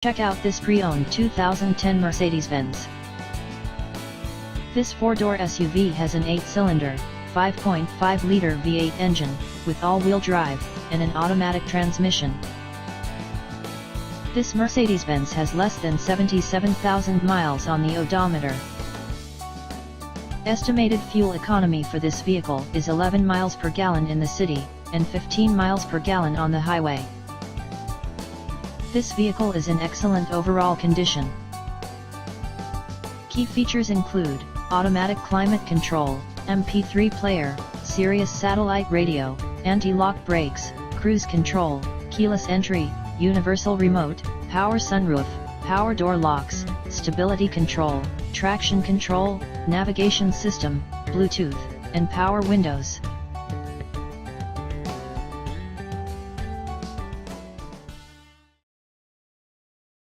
Check out this pre-owned 2010 Mercedes-Benz. This 4-door SUV has an 8-cylinder, 5.5-liter V8 engine, with all-wheel drive, and an automatic transmission. This Mercedes-Benz has less than 77,000 miles on the odometer. Estimated fuel economy for this vehicle is 11 miles per gallon in the city, and 15 miles per gallon on the highway. This vehicle is in excellent overall condition. Key features include automatic climate control, MP3 player, Sirius satellite radio, anti-lock brakes, cruise control, keyless entry, universal remote, power sunroof, power door locks, stability control, traction control, navigation system, Bluetooth, and power windows.